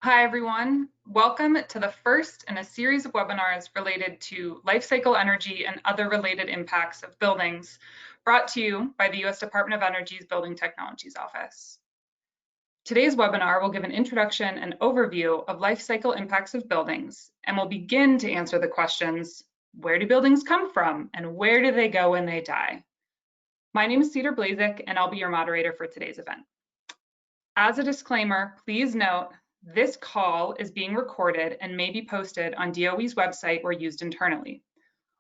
Hi, everyone. Welcome to the first in a series of webinars related to life cycle energy and other related impacts of buildings, brought to you by the U.S. Department of Energy's Building Technologies Office. Today's webinar will give an introduction and overview of life cycle impacts of buildings, and will begin to answer the questions, where do buildings come from, and where do they go when they die? My name is Cedar Blazik, and I'll be your moderator for today's event. As a disclaimer, please note this call is being recorded and may be posted on DOE's website or used internally.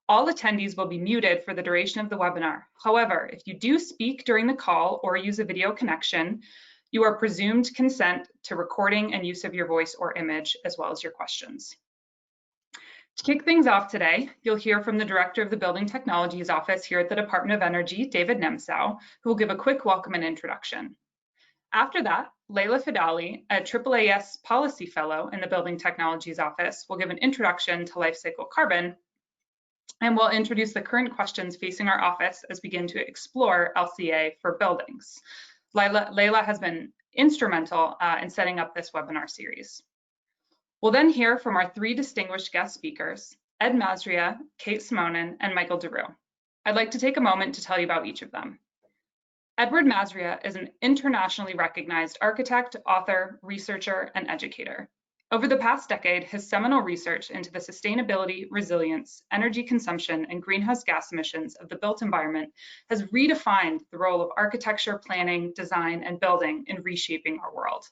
All attendees will be muted for the duration of the webinar. However, if you do speak during the call or use a video connection, you are presumed to consent to recording and use of your voice or image, as well as your questions. To kick things off today, you'll hear from the Director of the Building Technologies Office here at the Department of Energy, David Nemcow, who will give a quick welcome and introduction. After that, Leila Fadali, a AAAS Policy Fellow in the Building Technologies Office, will give an introduction to life cycle carbon, and will introduce the current questions facing our office as we begin to explore LCA for buildings. Leila has been instrumental in setting up this webinar series. We'll then hear from our three distinguished guest speakers, Ed Masria, Kate Simonin, and Michael DeRue. I'd like to take a moment to tell you about each of them. Edward Masria is an internationally recognized architect, author, researcher, and educator. Over the past decade, his seminal research into the sustainability, resilience, energy consumption, and greenhouse gas emissions of the built environment has redefined the role of architecture, planning, design, and building in reshaping our world.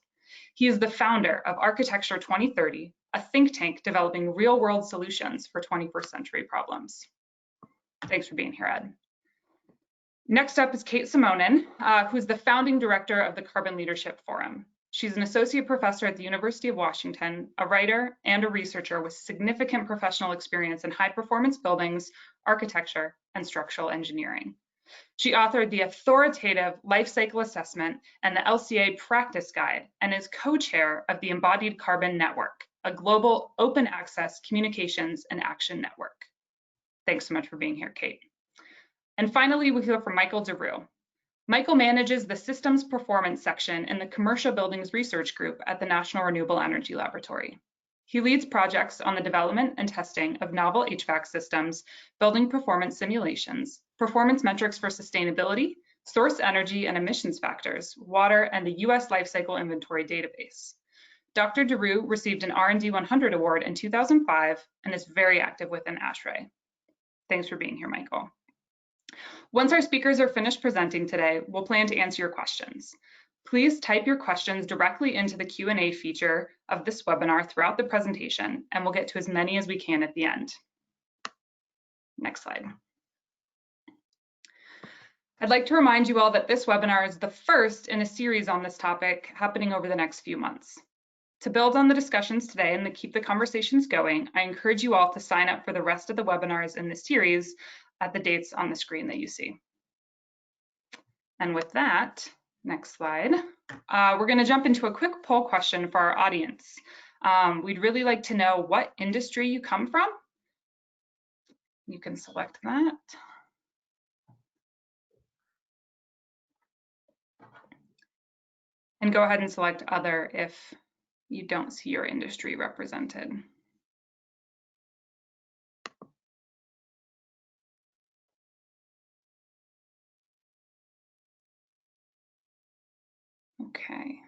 He is the founder of Architecture 2030, a think tank developing real-world solutions for 21st century problems. Thanks for being here, Ed. Next up is Kate Simonin, who's the founding director of the Carbon Leadership Forum. She's an associate professor at the University of Washington, a writer and a researcher with significant professional experience in high-performance buildings, architecture, and structural engineering. She authored the authoritative Life Cycle Assessment and the LCA Practice Guide, and is co-chair of the Embodied Carbon Network, a global open access communications and action network. Thanks so much for being here, Kate. And finally, we hear from Michael DeRue. Michael manages the Systems Performance section in the Commercial Buildings Research Group at the National Renewable Energy Laboratory. He leads projects on the development and testing of novel HVAC systems, building performance simulations, performance metrics for sustainability, source energy and emissions factors, water, and the US Life Cycle Inventory database. Dr. DeRue received an R&D 100 award in 2005 and is very active within ASHRAE. Thanks for being here, Michael. Once our speakers are finished presenting today, we'll plan to answer your questions. Please type your questions directly into the Q&A feature of this webinar throughout the presentation, and we'll get to as many as we can at the end. Next slide. I'd like to remind you all that this webinar is the first in a series on this topic happening over the next few months. To build on the discussions today and to keep the conversations going, I encourage you all to sign up for the rest of the webinars in this series at the dates on the screen that you see. And with that, next slide, we're going to jump into a quick poll question for our audience. We'd really like to know what industry you come from. You can select that. And go ahead and select other if you don't see your industry represented. Okay.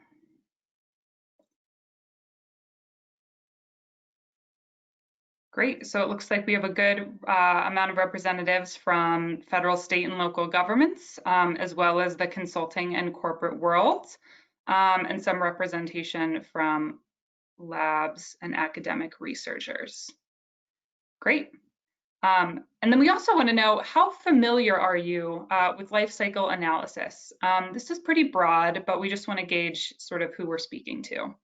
Great, so it looks like we have a good amount of representatives from federal, state, and local governments, as well as the consulting and corporate world, and some representation from labs and academic researchers. Great. And then we also want to know, how familiar are you with life cycle analysis? This is pretty broad, but we just want to gauge sort of who we're speaking to.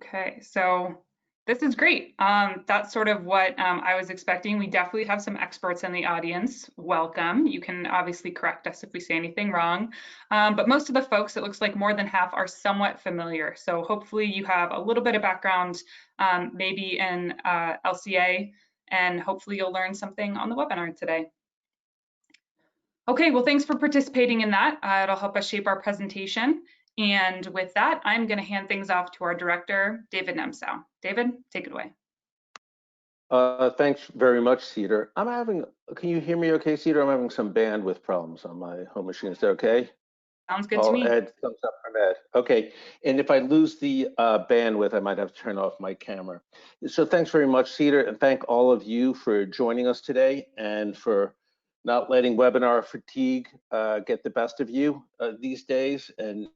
Okay, so This is great. That's sort of what I was expecting. We definitely have some experts in the audience. Welcome. You can obviously correct us if we say anything wrong. But most of the folks, it looks like more than half, are somewhat familiar. So hopefully you have a little bit of background, maybe in LCA, and hopefully you'll learn something on the webinar today. Okay, well, thanks for participating in that. It'll help us shape our presentation. And with that, I'm going to hand things off to our director, David Nemsow. David, take it away. Thanks very much, Cedar. Can you hear me okay, Cedar? I'm having some bandwidth problems on my home machine. Is that okay? Sounds good to me. Ed, thumbs up from Ed. Okay, and if I lose the bandwidth, I might have to turn off my camera. So thanks very much, Cedar, and thank all of you for joining us today and for not letting webinar fatigue get the best of you these days, and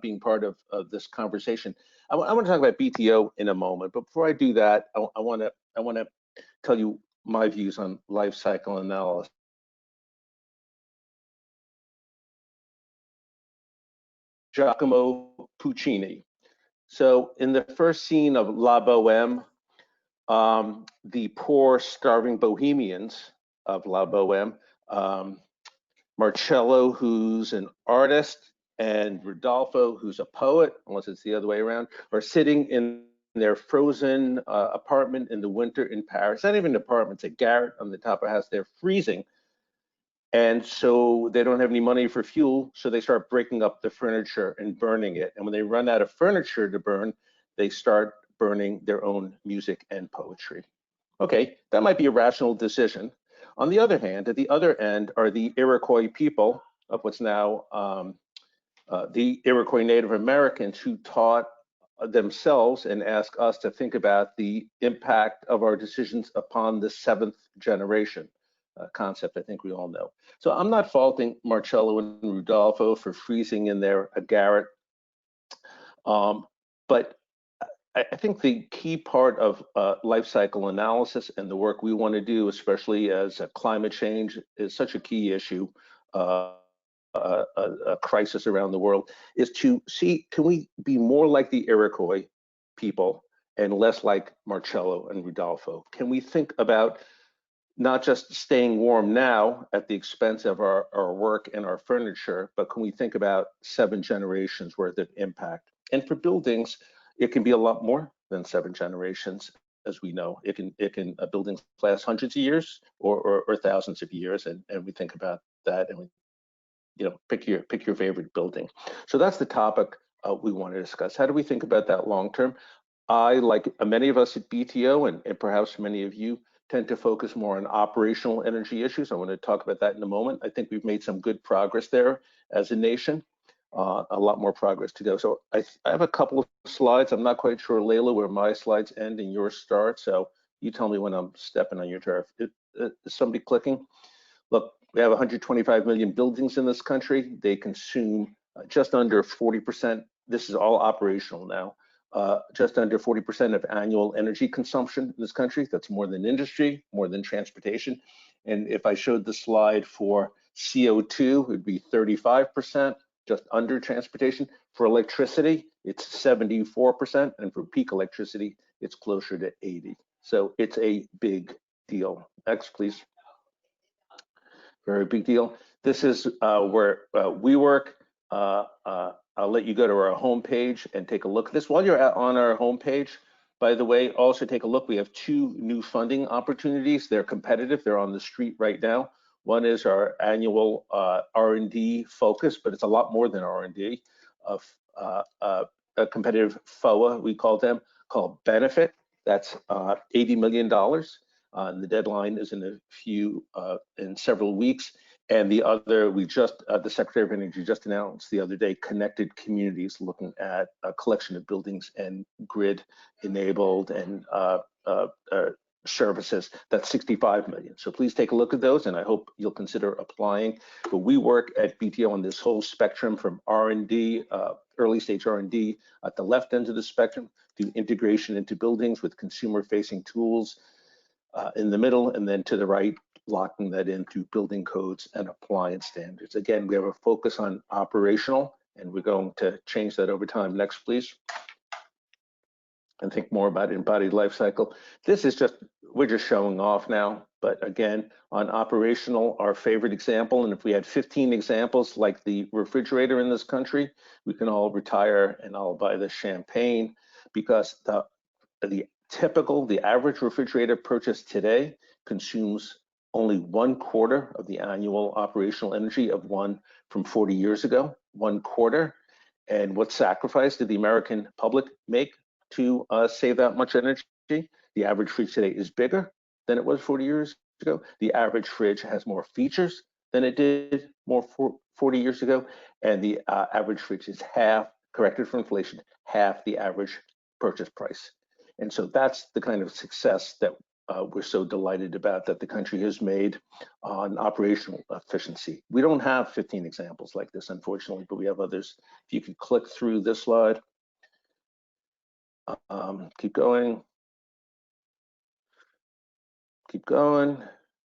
being part of this conversation. I want to talk about BTO in a moment, but before I do that, I want to tell you my views on life cycle analysis. Giacomo Puccini. So in the first scene of La Boheme, the poor starving bohemians of La Boheme, Marcello, who's an artist, and Rodolfo, who's a poet, unless it's the other way around, are sitting in their frozen apartment in the winter in Paris. Not even an apartment, it's a garret on the top of a house. They're freezing. And so they don't have any money for fuel, so they start breaking up the furniture and burning it. And when they run out of furniture to burn, they start burning their own music and poetry. Okay, that might be a rational decision. On the other hand, at the other end are the Iroquois people of what's now the Iroquois Native Americans, who taught themselves and asked us to think about the impact of our decisions upon the seventh generation. Concept I think we all know. So I'm not faulting Marcello and Rodolfo for freezing in their garret, but I think the key part of life cycle analysis and the work we want to do, especially as climate change is such a key issue, a crisis around the world, is to see, can we be more like the Iroquois people and less like Marcello and Rodolfo? Can we think about not just staying warm now at the expense of our work and our furniture, but can we think about 7 generations worth of impact? And for buildings, it can be a lot more than 7 generations, as we know. It can buildings last hundreds of years or thousands of years, and we think about that, and we pick your favorite building. So that's the topic we want to discuss. How do we think about that long term? I, like many of us at BTO, and perhaps many of you, tend to focus more on operational energy issues. I want to talk about that in a moment. I think we've made some good progress there as a nation, a lot more progress to go. So I have a couple of slides. I'm not quite sure, Layla, where my slides end and yours start. So you tell me when I'm stepping on your turf. Is somebody clicking? Look, we have 125 million buildings in this country. They consume just under 40%. This is all operational now. Just under 40% of annual energy consumption in this country. That's more than industry, more than transportation. And if I showed the slide for CO2, it would be 35%, just under transportation. For electricity, it's 74%, and for peak electricity, it's closer to 80. So it's a big deal. Next, please. Very big deal. This is where we work. I'll let you go to our homepage and take a look at this. While you're on our homepage, by the way, also take a look. We have 2 new funding opportunities. They're competitive. They're on the street right now. One is our annual R&D focus, but it's a lot more than R&D. A competitive FOA, we call them, called Benefit. That's $80 million. The deadline is in several weeks. And the other, the Secretary of Energy just announced the other day, Connected Communities, looking at a collection of buildings and grid enabled and services. That's 65 million. So please take a look at those, and I hope you'll consider applying. But we work at BTO on this whole spectrum from R&D, early stage R&D at the left end of the spectrum, to integration into buildings with consumer-facing tools in the middle, and then to the right, locking that into building codes and appliance standards. Again, we have a focus on operational, and we're going to change that over time. Next, please. and think more about embodied life cycle. This is just, we're just showing off now. But again, on operational, our favorite example, and if we had 15 examples like the refrigerator in this country, we can all retire and I'll buy the champagne, because the average refrigerator purchased today consumes only 1/4 of the annual operational energy of one from 40 years ago, 1/4. And what sacrifice did the American public make to save that much energy? The average fridge today is bigger than it was 40 years ago. The average fridge has more features than it did 40 years ago. And the average fridge is half, corrected for inflation, half the average purchase price. And so that's the kind of success that we're so delighted about, that the country has made on operational efficiency. We don't have 15 examples like this, unfortunately, but we have others. If you could click through this slide. Keep going. Keep going.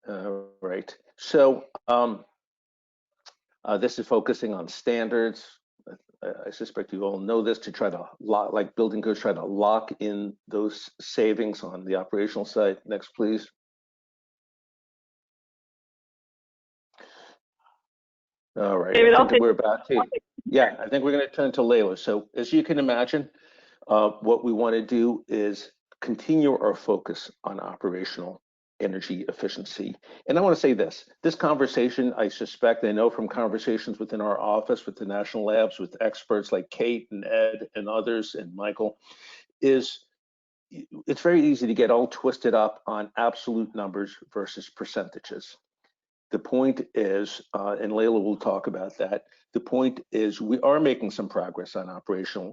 Right. So this is focusing on standards. I suspect you all know this, to try to like building codes, try to lock in those savings on the operational side. Next, please. All right, David, I think we're about to, yeah, I think we're going to turn to Layla. So as you can imagine, what we want to do is continue our focus on operational energy efficiency. And I want to say this conversation, I suspect, I know from conversations within our office with the national labs, with experts like Kate and Ed and others and Michael, it's very easy to get all twisted up on absolute numbers versus percentages. The point is, and Layla will talk about that, the point is we are making some progress on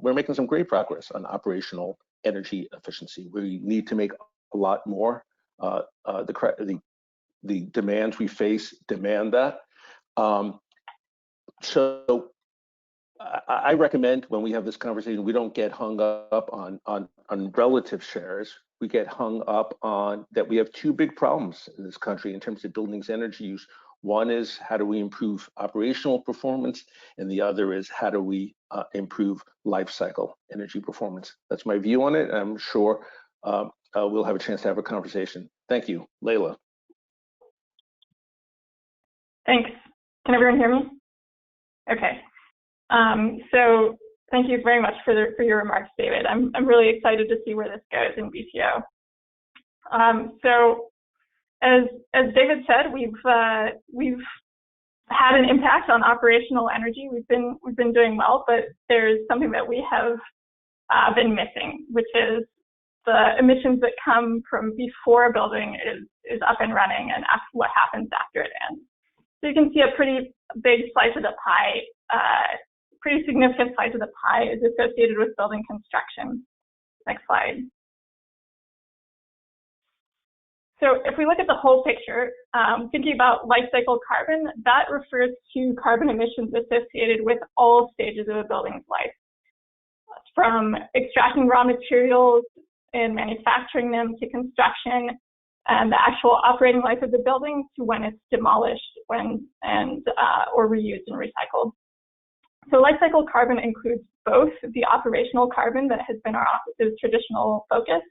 we're making some great progress on operational energy efficiency. We need to make a lot more. The demands we face demand that. So I recommend when we have this conversation, we don't get hung up on relative shares. We get hung up on that we have two big problems in this country in terms of buildings energy use. One is how do we improve operational performance, and the other is how do we improve life cycle energy performance. That's my view on it. I'm sure we'll have a chance to have a conversation. Thank you. Layla. Thanks. Can everyone hear me? Okay. So thank you very much for your remarks, David. I'm really excited to see where this goes in BTO. So as David said, we've had an impact on operational energy. We've been doing well, but there's something that we have been missing, which is the emissions that come from before a building is up and running and what happens after it ends. So you can see a pretty big slice of the pie, pretty significant slice of the pie is associated with building construction. Next slide. So if we look at the whole picture, thinking about life cycle carbon, that refers to carbon emissions associated with all stages of a building's life, from extracting raw materials and manufacturing them to construction, and the actual operating life of the building to when it's demolished or reused and recycled. So life cycle carbon includes both the operational carbon that has been our office's traditional focus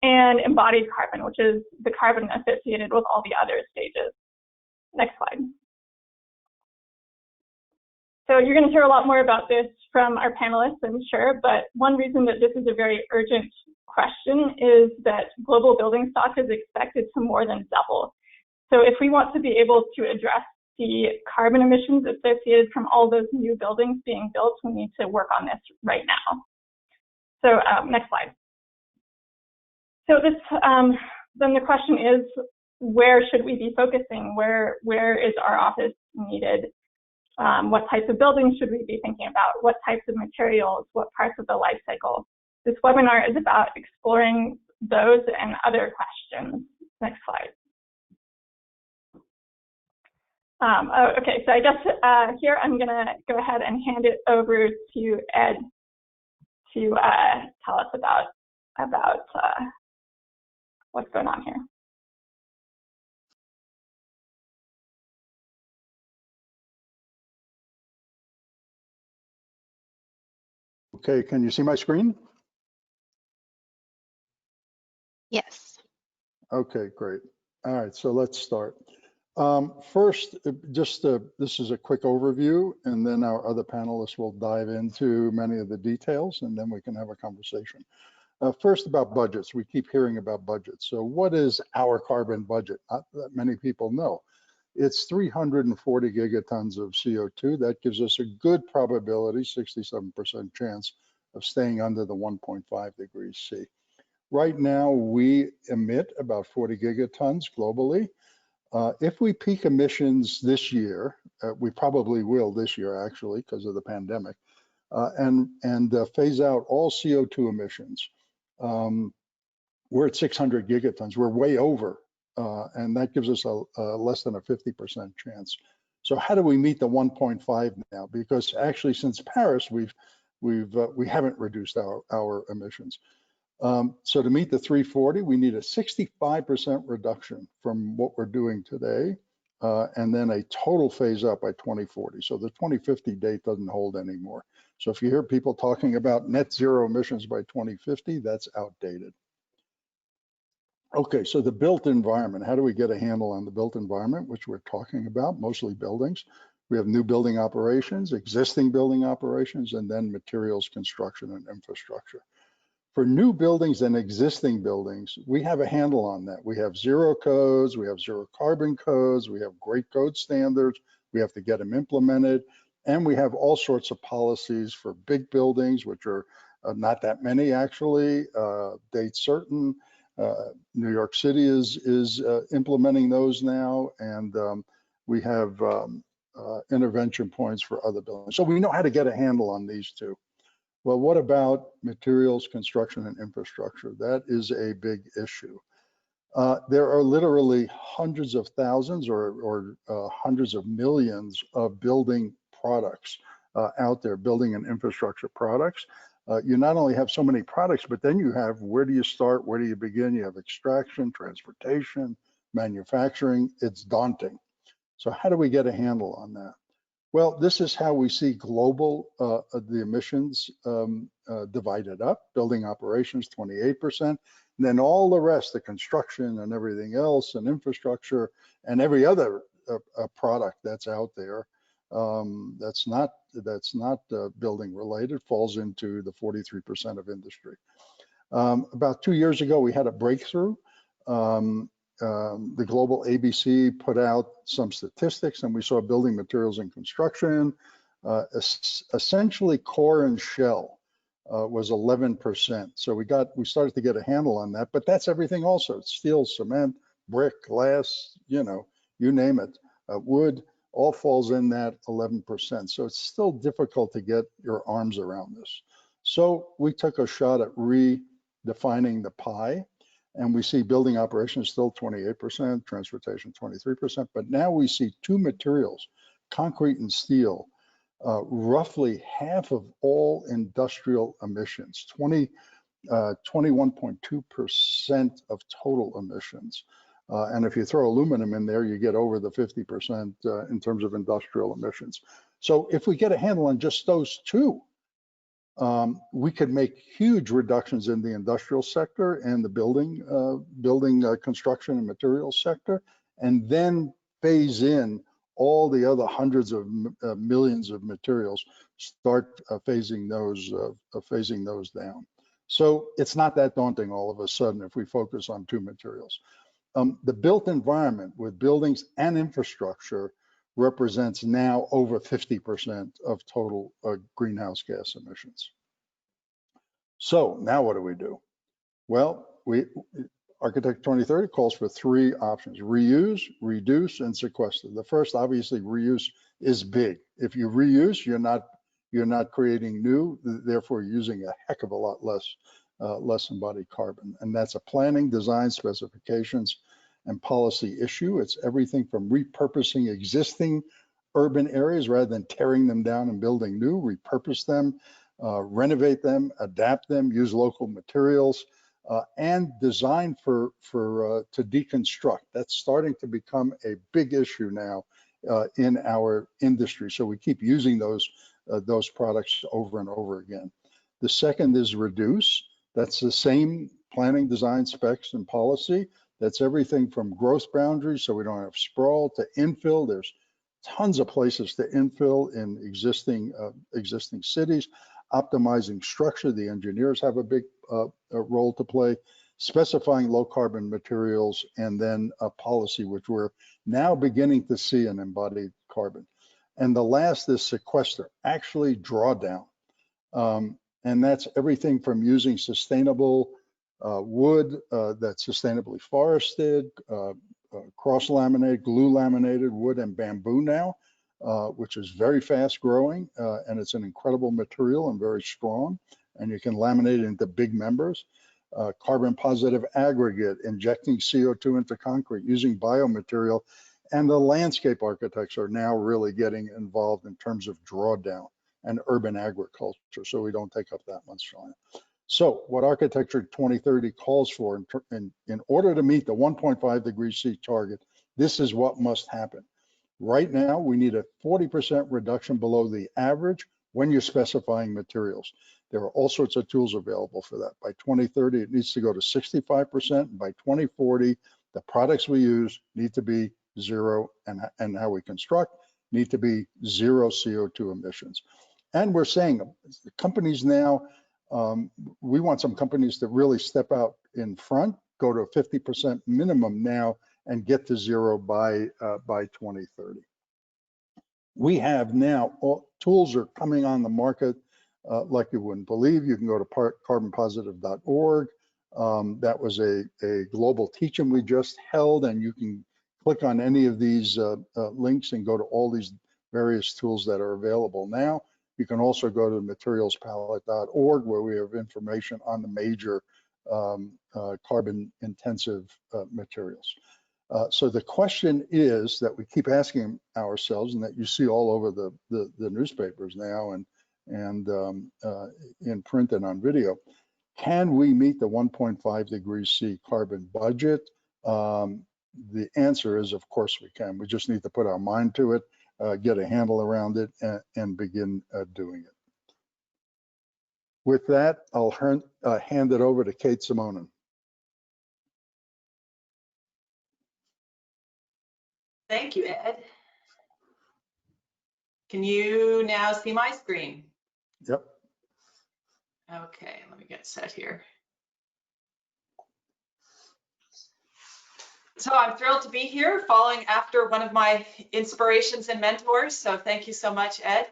and embodied carbon, which is the carbon associated with all the other stages. Next slide. So you're going to hear a lot more about this from our panelists, I'm sure, but one reason that this is a very urgent question is that global building stock is expected to more than double. So if we want to be able to address the carbon emissions associated from all those new buildings being built, we need to work on this right now. So next slide. So this, then the question is, where should we be focusing? Where is our office needed? What types of buildings should we be thinking about? What types of materials? What parts of the life cycle? This webinar is about exploring those and other questions. Next slide. Okay, so I guess here I'm going to go ahead and hand it over to Ed to tell us about what's going on here. Okay, can you see my screen? Okay, great. All right, so let's start. First, this is a quick overview, and then our other panelists will dive into many of the details, and then we can have a conversation. First, about budgets. We keep hearing about budgets. So what is our carbon budget? Not that many people know. It's 340 gigatons of CO2. That gives us a good probability, 67% chance of staying under the 1.5 degrees C. Right now, we emit about 40 gigatons globally. If we peak emissions this year, we probably will this year actually because of the pandemic, and phase out all CO2 emissions, we're at 600 gigatons. We're way over, and that gives us a less than a 50% chance. So how do we meet the 1.5 now? Because actually, since Paris, we haven't reduced our emissions. So to meet the 340, we need a 65% reduction from what we're doing today, and then a total phase out by 2040. So the 2050 date doesn't hold anymore. So if you hear people talking about net zero emissions by 2050, that's outdated. Okay, so the built environment, how do we get a handle on the built environment, which we're talking about, mostly buildings? We have new building operations, existing building operations, and then materials, construction, and infrastructure. For new buildings and existing buildings, we have a handle on that. We have zero codes, we have zero carbon codes, we have great code standards, we have to get them implemented, and we have all sorts of policies for big buildings, which are not that many actually, date certain. New York City is implementing those now, and we have intervention points for other buildings. So we know how to get a handle on these two. Well, what about materials, construction, and infrastructure? That is a big issue. There are literally hundreds of thousands or hundreds of millions of building products out there, building and infrastructure products. You not only have so many products, but then you have, where do you start? Where do you begin? You have extraction, transportation, manufacturing. It's daunting. So how do we get a handle on that? Well, this is how we see global, the emissions divided up. Building operations, 28%. And then all the rest, the construction and everything else, and infrastructure, and every other product that's out there that's not building related falls into the 43% of industry. About 2 years ago, we had a breakthrough. The global ABC put out some statistics, and we saw building materials and construction, essentially core and shell was 11%. So we started to get a handle on that, but that's everything also. It's steel, cement, brick, glass, you name it, wood, all falls in that 11%. So it's still difficult to get your arms around this. So we took a shot at redefining the pie. And we see building operations still 28%, transportation 23%, but now we see two materials, concrete and steel, roughly half of all industrial emissions, 21.2% of total emissions. And if you throw aluminum in there, you get over the 50% in terms of industrial emissions. So if we get a handle on just those two, we could make huge reductions in the industrial sector and the building construction and materials sector, and then phase in all the other hundreds of millions of materials, start phasing those down. So it's not that daunting all of a sudden if we focus on two materials. The built environment with buildings and infrastructure represents now over 50% of total greenhouse gas emissions. So now what do? Well, Architect 2030 calls for three options: reuse, reduce, and sequester. The first, obviously, reuse is big. If you reuse, you're not creating new, therefore using a heck of a lot less embodied carbon. And that's a planning, design, specifications, and policy issue. It's everything from repurposing existing urban areas rather than tearing them down and building new, repurpose them, renovate them, adapt them, use local materials, and design to deconstruct. That's starting to become a big issue now in our industry. So we keep using those products over and over again. The second is reduce. That's the same planning, design, specs, and policy, That's everything from growth boundaries, so we don't have sprawl, to infill. There's tons of places to infill in existing cities. Optimizing structure, the engineers have a big role to play. Specifying low carbon materials, and then a policy, which we're now beginning to see in embodied carbon. And the last is sequester, actually drawdown. And that's everything from using sustainable wood that's sustainably forested, cross-laminated, glue-laminated wood and bamboo now, which is very fast growing, and it's an incredible material and very strong, and you can laminate it into big members. Carbon positive aggregate, injecting CO2 into concrete, using biomaterial, and the landscape architects are now really getting involved in terms of drawdown and urban agriculture, so we don't take up that much land. So what Architecture 2030 calls for in order to meet the 1.5 degrees C target, this is what must happen. Right now, we need a 40% reduction below the average when you're specifying materials. There are all sorts of tools available for that. By 2030, it needs to go to 65%. And by 2040, the products we use need to be zero, and how we construct need to be zero CO2 emissions. And we're saying companies now, we want some companies to really step out in front, go to a 50% minimum now, and get to zero by 2030. We have now, tools are coming on the market like you wouldn't believe. You can go to carbonpositive.org. That was a global teach-in we just held, and you can click on any of these links and go to all these various tools that are available now. You can also go to materialspalette.org, where we have information on the major carbon intensive materials. So the question is that we keep asking ourselves, and that you see all over the newspapers now and in print and on video, can we meet the 1.5 degrees C carbon budget? The answer is, of course we can. We just need to put our mind to it, get a handle around it, and begin doing it. With that, I'll hand it over to Kate Simonin. Thank you, Ed. Can you now see my screen? Yep. Okay, let me get set here. So I'm thrilled to be here following after one of my inspirations and mentors. So thank you so much, Ed.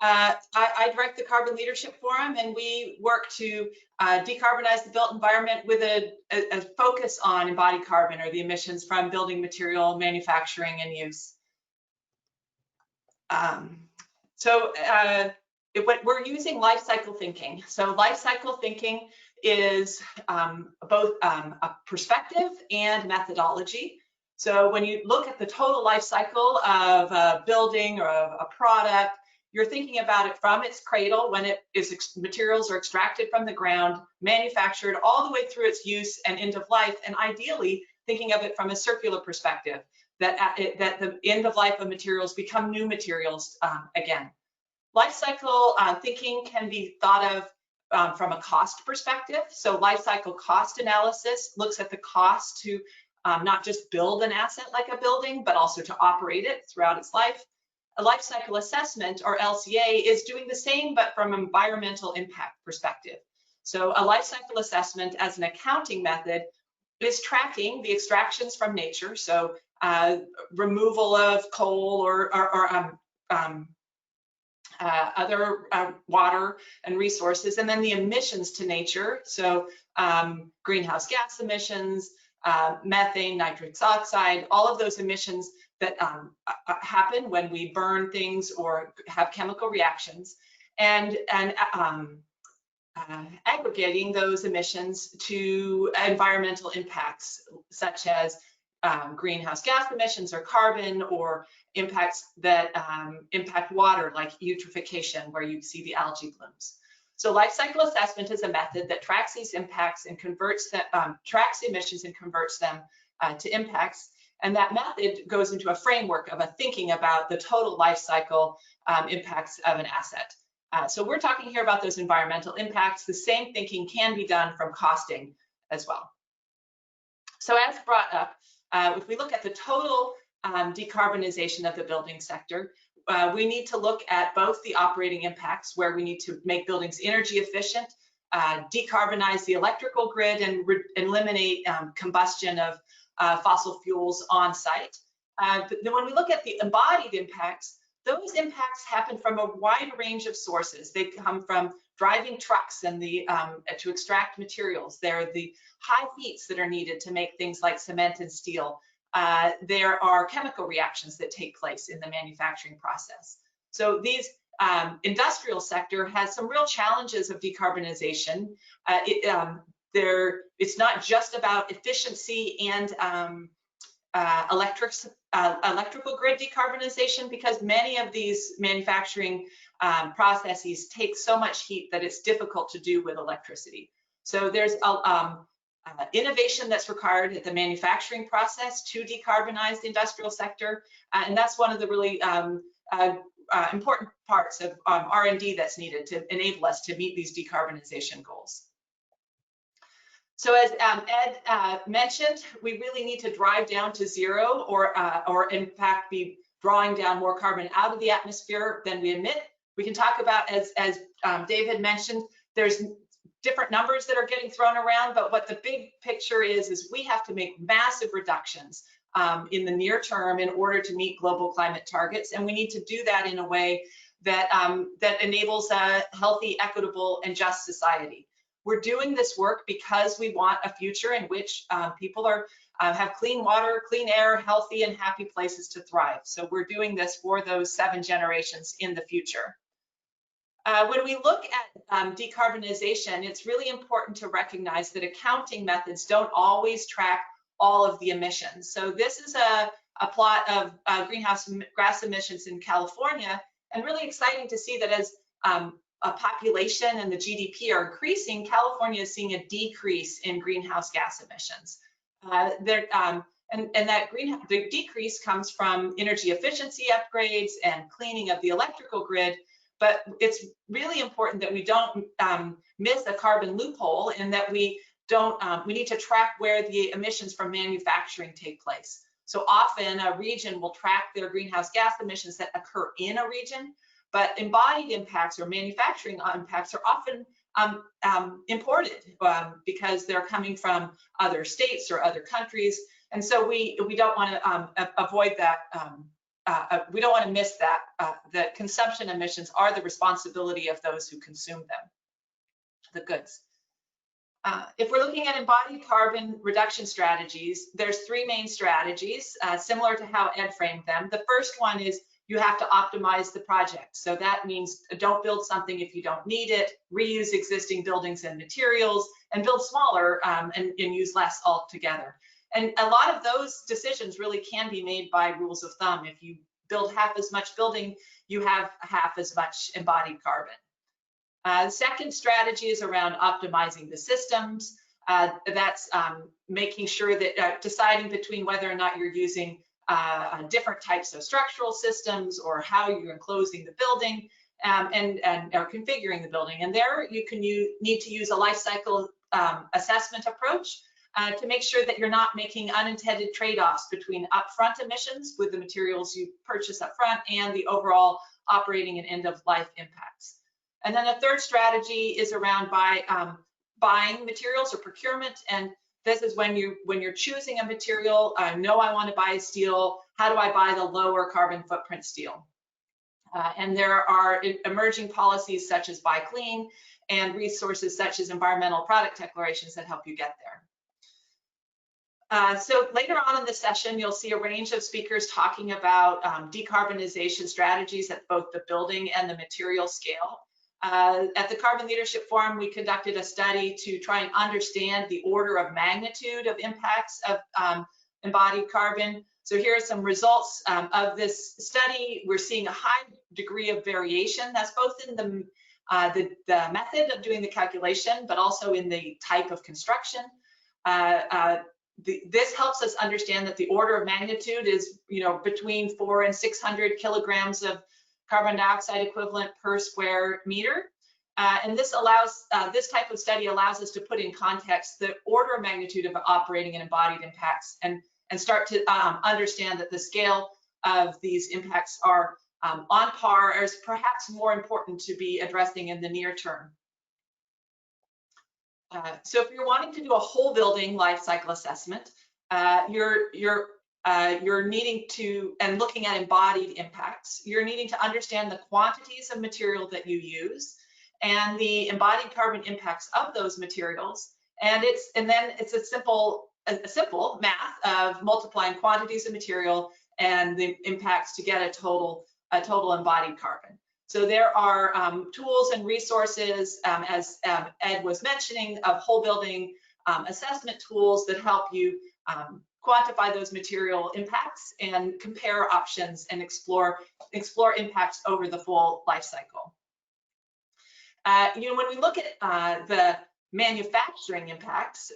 I direct the Carbon Leadership Forum, and we work to decarbonize the built environment with a focus on embodied carbon, or the emissions from building material manufacturing and use. We're using life cycle thinking. So life cycle thinking is both a perspective and methodology. So when you look at the total life cycle of a building or of a product, you're thinking about it from its cradle, when materials are extracted from the ground, manufactured, all the way through its use and end of life, and ideally thinking of it from a circular perspective, that the end of life of materials become new materials again. Life cycle thinking can be thought of from a cost perspective. So life cycle cost analysis looks at the cost to not just build an asset like a building, but also to operate it throughout its life. A life cycle assessment, or LCA, is doing the same, but from an environmental impact perspective. So a life cycle assessment as an accounting method is tracking the extractions from nature. So removal of coal or other water and resources, and then the emissions to nature. So greenhouse gas emissions, methane, nitrous oxide, all of those emissions that happen when we burn things or have chemical reactions, and aggregating those emissions to environmental impacts, such as greenhouse gas emissions or carbon, or impacts that impact water, like eutrophication, where you see the algae blooms. So life cycle assessment is a method that tracks these impacts and converts them, tracks emissions and converts them to impacts. And that method goes into a framework of a thinking about the total life cycle impacts of an asset. So we're talking here about those environmental impacts. The same thinking can be done from costing as well. So as brought up, if we look at the total decarbonization of the building sector, we need to look at both the operating impacts, where we need to make buildings energy efficient, decarbonize the electrical grid, and eliminate combustion of fossil fuels on site. But then when we look at the embodied impacts, those impacts happen from a wide range of sources. They come from driving trucks and to extract materials. There are the high heats that are needed to make things like cement and steel. There are chemical reactions that take place in the manufacturing process. So these industrial sector has some real challenges of decarbonization. It's not just about efficiency and electrical grid decarbonization, because many of these manufacturing processes take so much heat that it's difficult to do with electricity. So there's innovation that's required at the manufacturing process to decarbonize the industrial sector, and that's one of the really important parts of R&D that's needed to enable us to meet these decarbonization goals. So as Ed mentioned, we really need to drive down to zero, or in fact be drawing down more carbon out of the atmosphere than we emit. We can talk about, as David mentioned, there's different numbers that are getting thrown around, but what the big picture is we have to make massive reductions in the near term in order to meet global climate targets, and we need to do that in a way that that enables a healthy, equitable, and just society. We're doing this work because we want a future in which people have clean water, clean air, healthy and happy places to thrive. So we're doing this for those 7 generations in the future. When we look at decarbonization, it's really important to recognize that accounting methods don't always track all of the emissions. So this is a plot of greenhouse gas emissions in California, and really exciting to see that as a population and the GDP are increasing, California is seeing a decrease in greenhouse gas emissions. The decrease comes from energy efficiency upgrades and cleaning of the electrical grid. But it's really important that we don't miss a carbon loophole, and that we need to track where the emissions from manufacturing take place. So often a region will track their greenhouse gas emissions that occur in a region, but embodied impacts or manufacturing impacts are often imported because they're coming from other states or other countries. And so we don't want to avoid that. We don't want to miss that. The consumption emissions are the responsibility of those who consume them, the goods. If we're looking at embodied carbon reduction strategies, there's 3 main strategies, similar to how Ed framed them. The first one is you have to optimize the project. So that means don't build something if you don't need it, reuse existing buildings and materials, and build smaller and use less altogether. And a lot of those decisions really can be made by rules of thumb. If you build half as much building, you have half as much embodied carbon. The second strategy is around optimizing the systems. That's making sure that deciding between whether or not you're using different types of structural systems, or how you're enclosing the building or configuring the building. And there you need to use a life cycle assessment approach to make sure that you're not making unintended trade-offs between upfront emissions with the materials you purchase upfront and the overall operating and end-of-life impacts. And then the third strategy is around buying materials or procurement. And this is when you're choosing a material. I know I want to buy steel. How do I buy the lower carbon footprint steel? And there are emerging policies such as Buy Clean and resources such as environmental product declarations that help you get there. So later on in the session, you'll see a range of speakers talking about decarbonization strategies at both the building and the material scale. At the Carbon Leadership Forum, we conducted a study to try and understand the order of magnitude of impacts of embodied carbon. So here are some results of this study. We're seeing a high degree of variation. That's both in the method of doing the calculation, but also in the type of construction. This helps us understand that the order of magnitude is, between 400 and 600 kilograms of carbon dioxide equivalent per square meter. And this allows, this type of study allows us to put in context the order of magnitude of operating and embodied impacts and start to understand that the scale of these impacts are on par, or is perhaps more important to be addressing in the near term. So if you're wanting to do a whole building life cycle assessment, you're needing to, and looking at embodied impacts, you're needing to understand the quantities of material that you use and the embodied carbon impacts of those materials. And then it's a simple math of multiplying quantities of material and the impacts to get a total embodied carbon. So there are tools and resources, as Ed was mentioning, of whole building assessment tools that help you quantify those material impacts and compare options and explore impacts over the full life cycle. You know, when we look at the manufacturing impacts,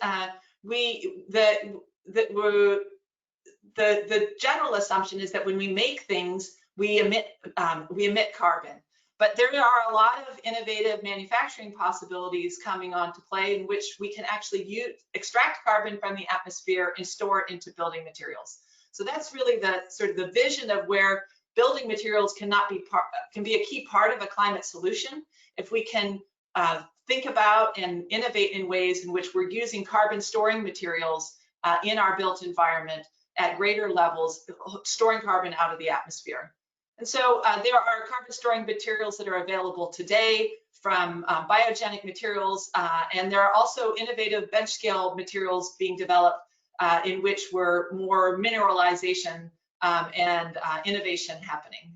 the general assumption is that when we make things, we emit carbon. But there are a lot of innovative manufacturing possibilities coming onto play in which we can actually extract carbon from the atmosphere and store it into building materials. So that's really the sort of the vision of where building materials can be a key part of a climate solution. If we can think about and innovate in ways in which we're using carbon storing materials in our built environment at greater levels, storing carbon out of the atmosphere. And so there are carbon storing materials that are available today from biogenic materials, and there are also innovative bench scale materials being developed in which we're more mineralization and innovation happening.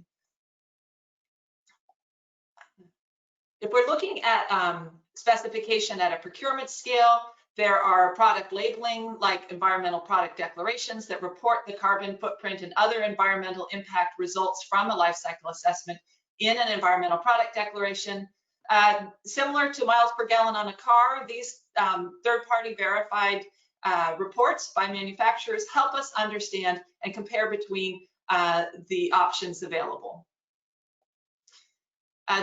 If we're looking at specification at a procurement scale, there are product labeling like environmental product declarations that report the carbon footprint and other environmental impact results from a life cycle assessment in an environmental product declaration. Similar to miles per gallon on a car, these third-party verified reports by manufacturers help us understand and compare between the options available.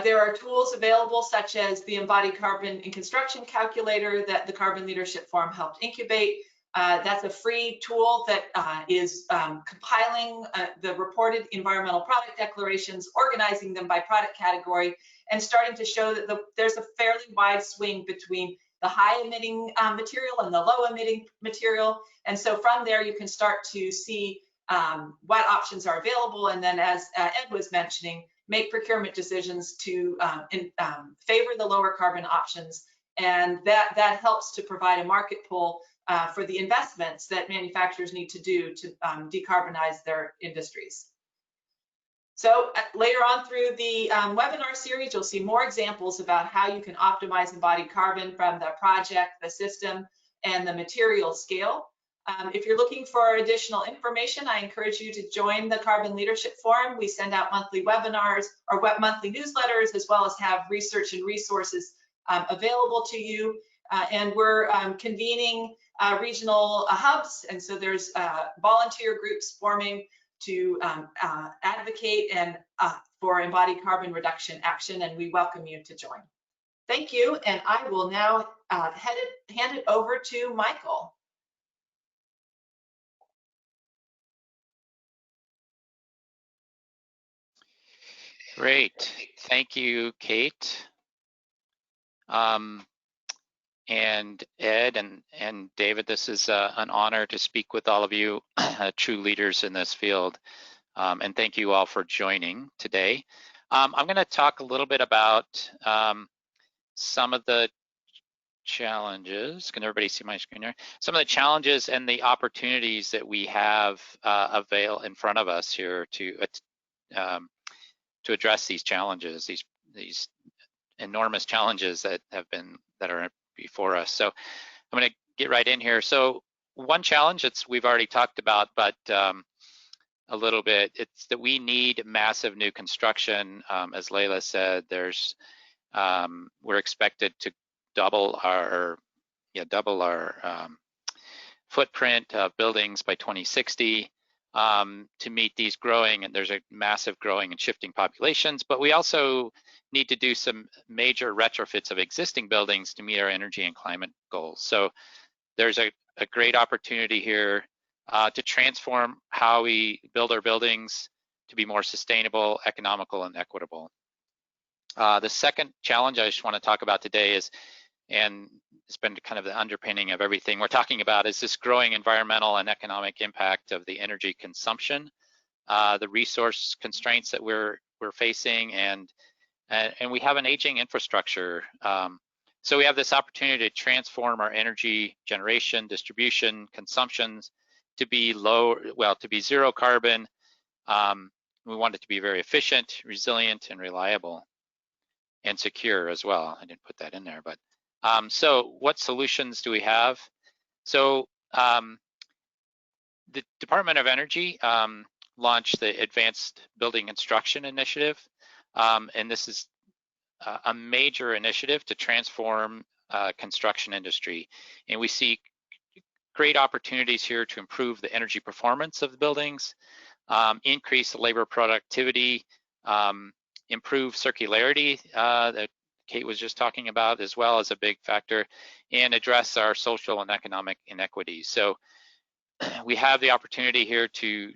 There are tools available such as the Embodied Carbon in Construction Calculator that the Carbon Leadership Forum helped incubate. That's a free tool that is compiling the reported environmental product declarations, organizing them by product category, and starting to show that there's a fairly wide swing between the high emitting material and the low emitting material. And so from there, you can start to see what options are available. And then as Ed was mentioning, make procurement decisions to favor the lower carbon options. And that helps to provide a market pull for the investments that manufacturers need to do to decarbonize their industries. So later on through the webinar series, you'll see more examples about how you can optimize embodied carbon from the project, the system, and the material scale. If you're looking for additional information, I encourage you to join the Carbon Leadership Forum. We send out monthly webinars or monthly newsletters, as well as have research and resources available to you. And we're convening regional hubs. And so there's volunteer groups forming to advocate and for embodied carbon reduction action. And we welcome you to join. Thank you. And I will now hand it over to Michael. Great, thank you, Kate, and Ed and David. This is an honor to speak with all of you, true leaders in this field, and thank you all for joining today. I'm going to talk a little bit about some of the challenges. Can everybody see my screen here? Some of the challenges and the opportunities that we have in front of us here to address these challenges, these enormous challenges that are before us. So I'm going to get right in here. So one challenge we've already talked about, but a little bit, it's that we need massive new construction. As Layla said, we're expected to double our footprint of buildings by 2060. To meet these growing, and there's a massive growing and shifting populations, but we also need to do some major retrofits of existing buildings to meet our energy and climate goals. So there's a great opportunity here to transform how we build our buildings to be more sustainable, economical, and equitable. The second challenge I just want to talk about today is, and it's been kind of the underpinning of everything we're talking about, is this growing environmental and economic impact of the energy consumption, the resource constraints that we're facing, and we have an aging infrastructure. So we have this opportunity to transform our energy generation, distribution, consumptions to be to be zero carbon. We want it to be very efficient, resilient, and reliable, and secure as well. I didn't put that in there, but so what solutions do we have? So the Department of Energy launched the Advanced Building Construction Initiative, and this is a major initiative to transform construction industry. And we see great opportunities here to improve the energy performance of the buildings, increase the labor productivity, improve circularity that Kate was just talking about, as well as a big factor, and address our social and economic inequities. So we have the opportunity here to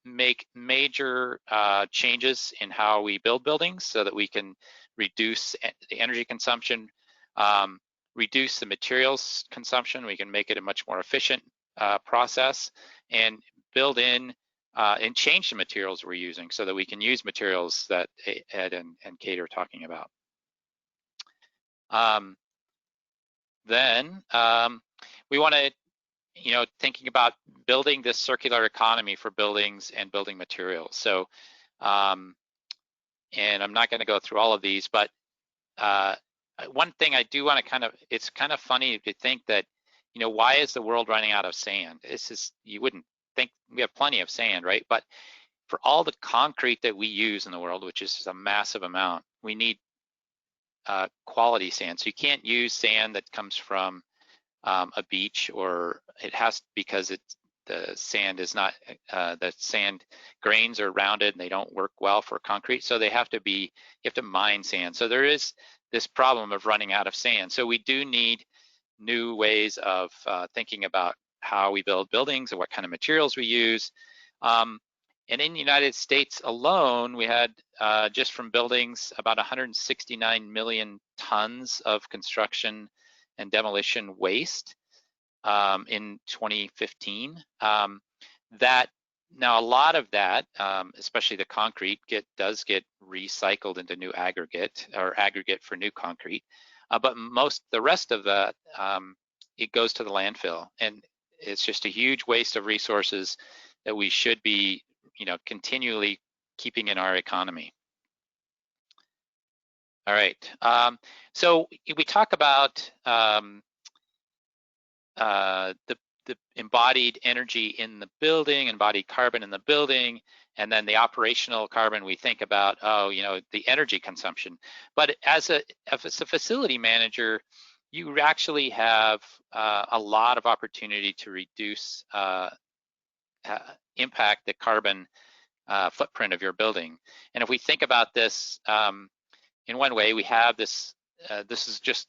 make major changes in how we build buildings so that we can reduce the energy consumption, reduce the materials consumption. We can make it a much more efficient process, and build in and change the materials we're using so that we can use materials that Ed and Kate are talking about. Then we want to, thinking about building this circular economy for buildings and building materials. So, and I'm not going to go through all of these, but one thing I do want to it's kind of funny to think that, why is the world running out of sand? You wouldn't think, we have plenty of sand, right? But for all the concrete that we use in the world, which is a massive amount, we need quality sand. So you can't use sand that comes from a beach, or it has, because the sand is not, the sand grains are rounded and they don't work well for concrete. So you have to mine sand. So there is this problem of running out of sand. So we do need new ways of thinking about how we build buildings and what kind of materials we use. And in the United States alone, we had just from buildings about 169 million tons of construction and demolition waste in 2015. Now a lot of that, especially the concrete, does get recycled into new aggregate, or aggregate for new concrete. But the rest of that, it goes to the landfill, and it's just a huge waste of resources that we should be, continually keeping in our economy. All right. So we talk about the embodied energy in the building, embodied carbon in the building, and then the operational carbon. We think about, the energy consumption. But as a facility manager, you actually have a lot of opportunity to reduce impact the carbon footprint of your building. And if we think about this in one way, we have this, this is just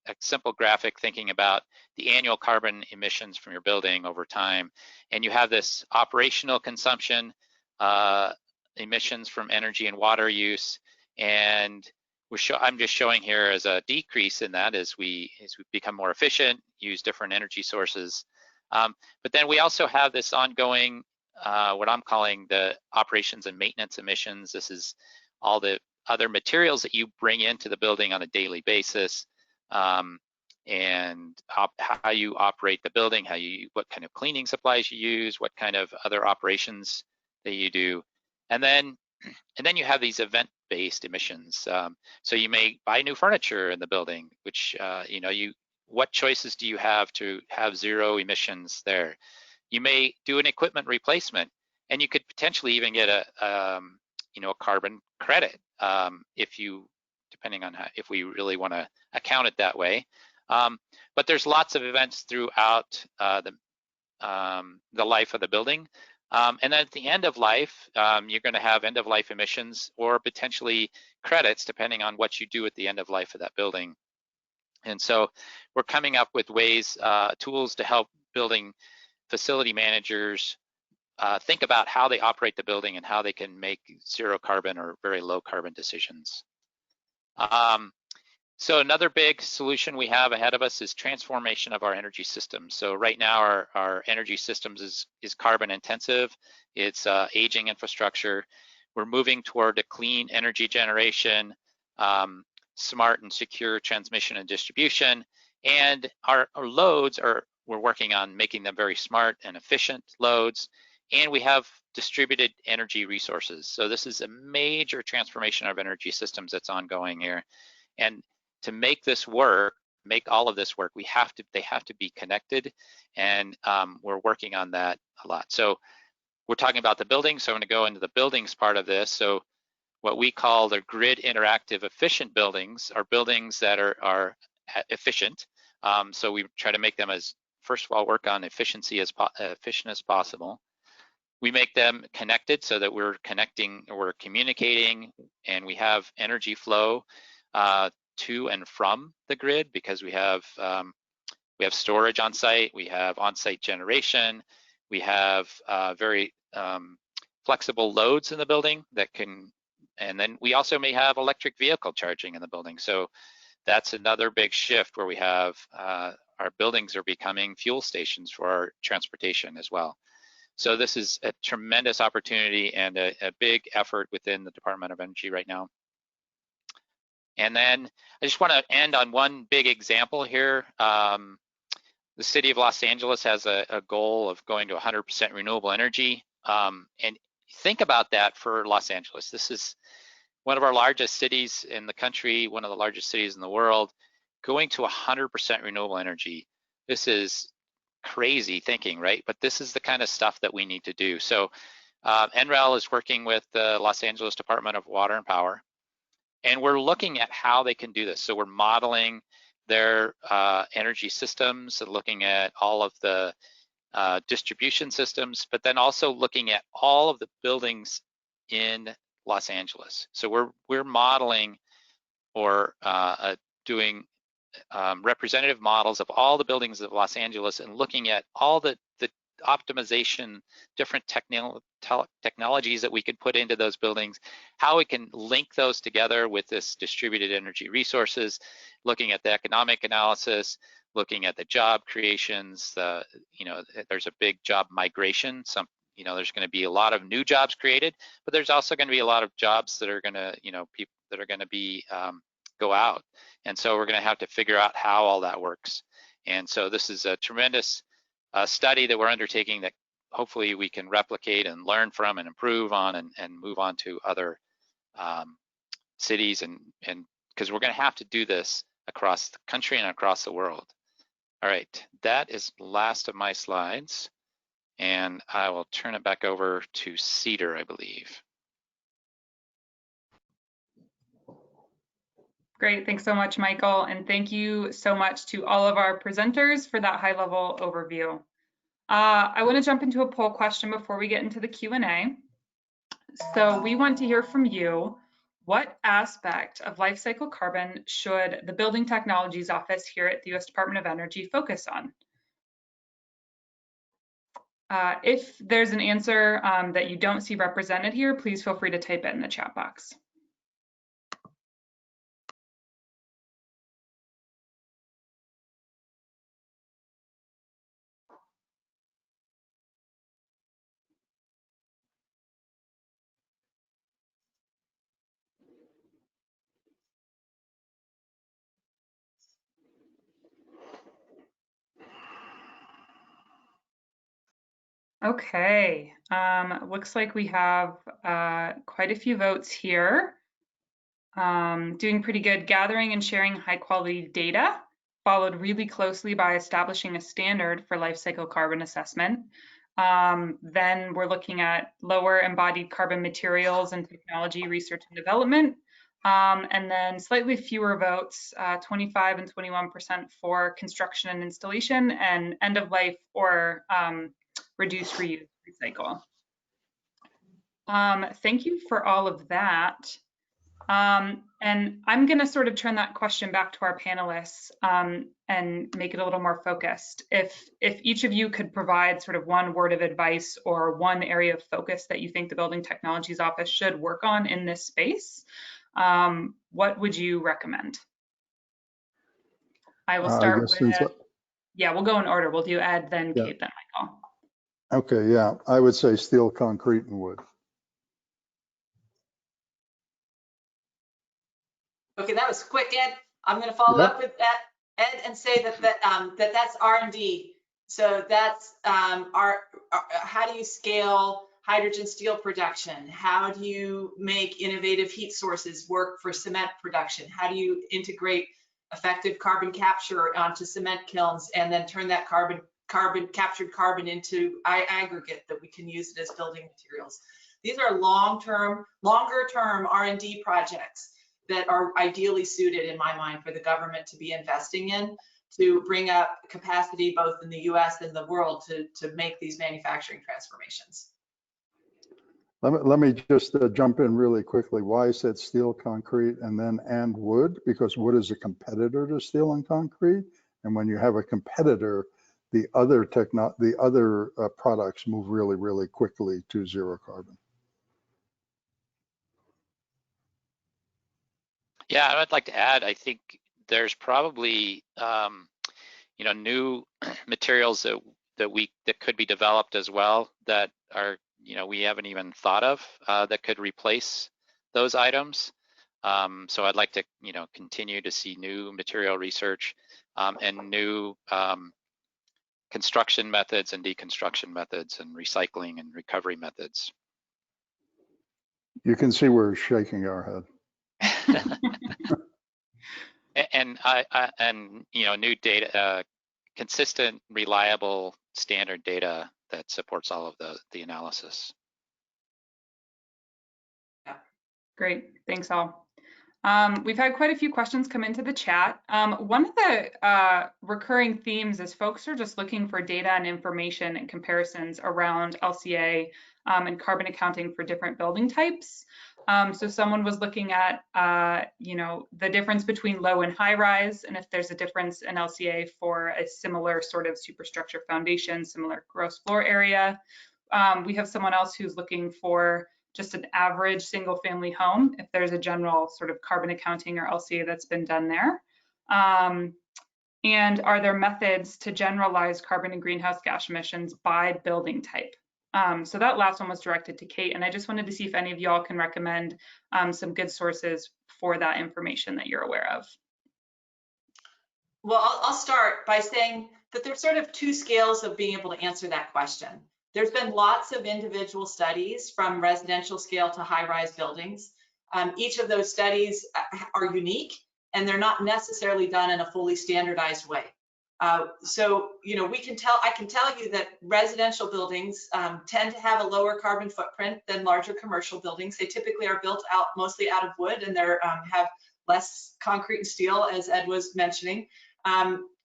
a simple graphic thinking about the annual carbon emissions from your building over time. And you have this operational consumption, emissions from energy and water use. And I'm just showing here as a decrease in that as we become more efficient, use different energy sources. But then we also have this ongoing, what I'm calling the operations and maintenance emissions. This is all the other materials that you bring into the building on a daily basis, and how you operate the building, what kind of cleaning supplies you use, what kind of other operations that you do. And then you have these event-based emissions. So you may buy new furniture in the building, which, what choices do you have to have zero emissions there? You may do an equipment replacement, and you could potentially even get a carbon credit depending on if we really want to account it that way. But there's lots of events throughout the life of the building And then at the end of life, you're going to have end of life emissions or potentially credits, depending on what you do at the end of life of that building. And so we're coming up with ways, tools to help building facility managers think about how they operate the building and how they can make zero carbon or very low carbon decisions. So another big solution we have ahead of us is transformation of our energy systems. So right now our energy systems is carbon intensive. It's aging infrastructure. We're moving toward a clean energy generation, smart and secure transmission and distribution. And our loads we're working on making them very smart and efficient loads. And we have distributed energy resources. So this is a major transformation of energy systems that's ongoing here. And to make this work, make all of this work, they have to be connected, and we're working on that a lot. So we're talking about the buildings, so I'm gonna go into the buildings part of this. So what we call the grid interactive efficient buildings are buildings that are efficient. So we try to make them as, first of all, work on efficiency as efficient as possible. We make them connected so that we're connecting, we're communicating, and we have energy flow to and from the grid, because we have storage on site, we have on-site generation, we have very flexible loads in the building that can, and then we also may have electric vehicle charging in the building. So that's another big shift where we have our buildings are becoming fuel stations for our transportation as well. So this is a tremendous opportunity and a big effort within the Department of Energy right now. And then I just want to end on one big example here. The city of Los Angeles has a goal of going to 100% renewable energy. And think about that for Los Angeles. This is one of our largest cities in the country, one of the largest cities in the world, going to 100% renewable energy. This is crazy thinking, right? But this is the kind of stuff that we need to do. So NREL is working with the Los Angeles Department of Water and Power, and we're looking at how they can do this. So we're modeling their energy systems, looking at all of the distribution systems, but then also looking at all of the buildings in Los Angeles. So we're modeling or doing representative models of all the buildings of Los Angeles and looking at all the optimization, different technologies that we could put into those buildings, how we can link those together with this distributed energy resources, looking at the economic analysis, looking at the job creations. There's a big job migration. There's going to be a lot of new jobs created, but there's also going to be a lot of jobs that are going to, people that are going to be go out. And so we're going to have to figure out how all that works. And so this is a tremendous study that we're undertaking that hopefully we can replicate and learn from and improve on and move on to other cities, and because we're going to have to do this across the country and across the world. All right, that is the last of my slides, and I will turn it back over to Cedar, I believe. Great, thanks so much, Michael. And thank you so much to all of our presenters for that high-level overview. I want to jump into a poll question before we get into the Q&A. So we want to hear from you. What aspect of life cycle carbon should the Building Technologies Office here at the U.S. Department of Energy focus on? If there's an answer that you don't see represented here, please feel free to type it in the chat box. Okay, looks like we have quite a few votes here. Doing pretty good. Gathering and sharing high quality data, followed really closely by establishing a standard for life cycle carbon assessment. Then we're looking at lower embodied carbon materials and technology research and development. And then slightly fewer votes, 25 and 21% for construction and installation, and end of life or reduce, reuse, recycle. Thank you for all of that. And I'm going to sort of turn that question back to our panelists and make it a little more focused. If each of you could provide sort of one word of advice or one area of focus that you think the Building Technologies Office should work on in this space, what would you recommend? I will start with, yeah, we'll go in order. We'll do Ed, then Kate, then Michael. Okay, yeah, I would say steel, concrete, and wood. Okay, that was quick, Ed. I'm going to follow up with that, Ed, and say that's R&D. So that's how do you scale hydrogen steel production? How do you make innovative heat sources work for cement production? How do you integrate effective carbon capture onto cement kilns and then turn that captured carbon into aggregate that we can use it as building materials? These are longer term R&D projects that are ideally suited, in my mind, for the government to be investing in to bring up capacity both in the US and the world to make these manufacturing transformations. Let me just jump in really quickly. Why I said steel, concrete, and then wood, because wood is a competitor to steel and concrete. And when you have a competitor, the other products move really, really quickly to zero carbon. Yeah, I would like to add, I think there's probably new materials that could be developed as well that are we haven't even thought of that could replace those items. So I'd like to continue to see new material research and new construction methods and deconstruction methods and recycling and recovery methods. You can see we're shaking our head. and new data, consistent, reliable, standard data that supports all of the analysis. Great, thanks all. We've had quite a few questions come into the chat. One of the recurring themes is folks are just looking for data and information and comparisons around LCA and carbon accounting for different building types. So someone was looking at, the difference between low and high rise, and if there's a difference in LCA for a similar sort of superstructure foundation, similar gross floor area. We have someone else who's looking for just an average single family home, if there's a general sort of carbon accounting or LCA that's been done there. And are there methods to generalize carbon and greenhouse gas emissions by building type? So that last one was directed to Kate, and I just wanted to see if any of y'all can recommend some good sources for that information that you're aware of. Well, I'll start by saying that there's sort of two scales of being able to answer that question. There's been lots of individual studies from residential scale to high-rise buildings. Each of those studies are unique, and they're not necessarily done in a fully standardized way. So, I can tell you that residential buildings tend to have a lower carbon footprint than larger commercial buildings. They typically are built out mostly out of wood, and they have less concrete and steel, as Ed was mentioning.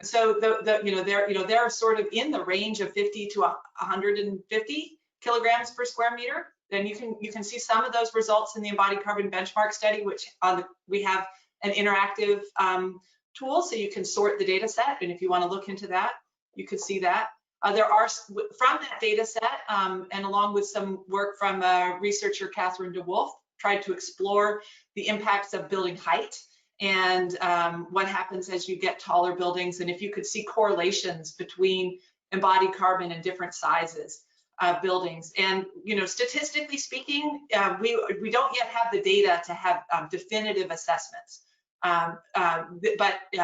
So they're sort of in the range of 50 to 150 kilograms per square meter. Then you can see some of those results in the embodied carbon benchmark study, which we have an interactive tool, so you can sort the data set, and if you want to look into that, you could see that. There are, from that data set, and along with some work from researcher Catherine DeWolf, tried to explore the impacts of building height and what happens as you get taller buildings, and if you could see correlations between embodied carbon and different sizes of buildings. And statistically speaking, we don't yet have the data to have definitive assessments. But it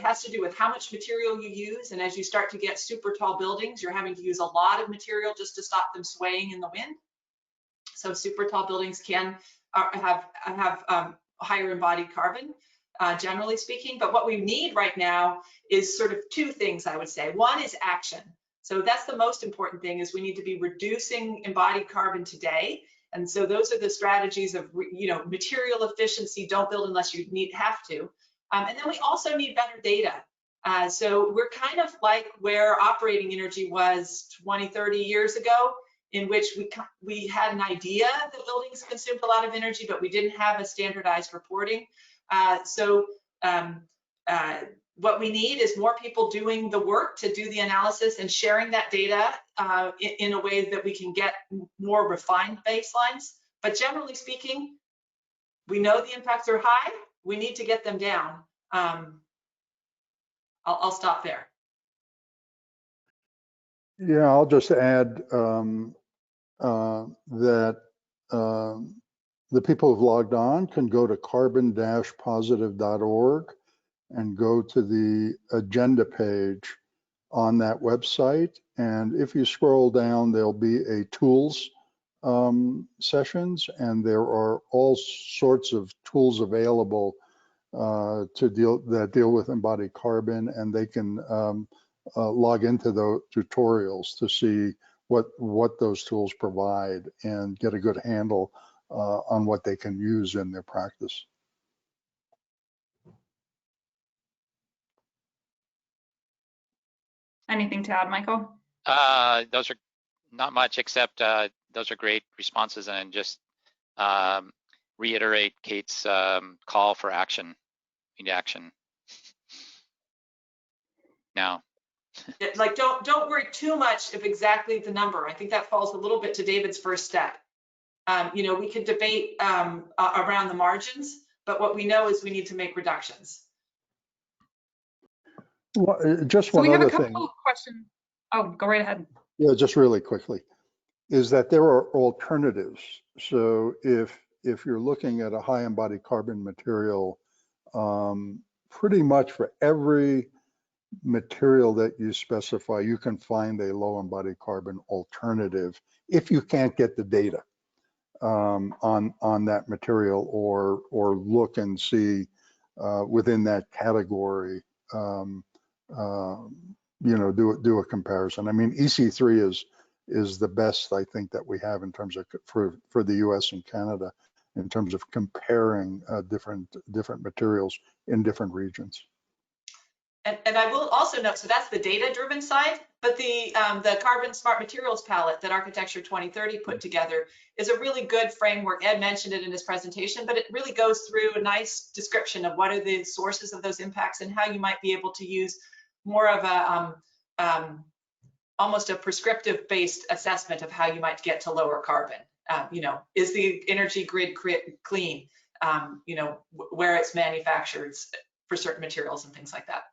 has to do with how much material you use, and as you start to get super tall buildings, you're having to use a lot of material just to stop them swaying in the wind. So super tall buildings can have higher embodied carbon, generally speaking. But what we need right now is sort of two things, I would say. One is action. So that's the most important thing, is we need to be reducing embodied carbon today. And so those are the strategies of, material efficiency, don't build unless you have to. And then we also need better data. So we're kind of like where operating energy was 20, 30 years ago, in which we had an idea that buildings consumed a lot of energy, but we didn't have a standardized reporting. What we need is more people doing the work to do the analysis and sharing that data in a way that we can get more refined baselines. But generally speaking, we know the impacts are high. We need to get them down. I'll stop there. Yeah, I'll just add that the people who've logged on can go to carbon-positive.org and go to the agenda page on that website. And if you scroll down, there'll be a tools sessions, and there are all sorts of tools available to deal with embodied carbon, and they can log into the tutorials to see what those tools provide and get a good handle on what they can use in their practice. Anything to add, Michael? Those are not much, except those are great responses, and just reiterate Kate's call for action. We need action now. Like, don't worry too much of exactly the number. I think that falls a little bit to David's first step. You know, we could debate around the margins, but what we know is we need to make reductions. Well, just So one we have other a couple thing. of questions. Oh, go right ahead. Yeah, just really quickly, is that there are alternatives. So if you're looking at a high embodied carbon material, pretty much for every material that you specify, you can find a low embodied carbon alternative if you can't get the data on that material, or look and see within that category, you know, do a comparison. I mean, EC3 is the best, I think, that we have in terms of for the US and Canada in terms of comparing different materials in different regions. And I will also note, so that's the data-driven side, but the Carbon Smart Materials palette that Architecture 2030 put together is a really good framework. Ed mentioned it in his presentation, but it really goes through a nice description of what are the sources of those impacts and how you might be able to use more of a almost a prescriptive-based assessment of how you might get to lower carbon. You know, is the energy grid clean? You know, where it's manufactured for certain materials and things like that.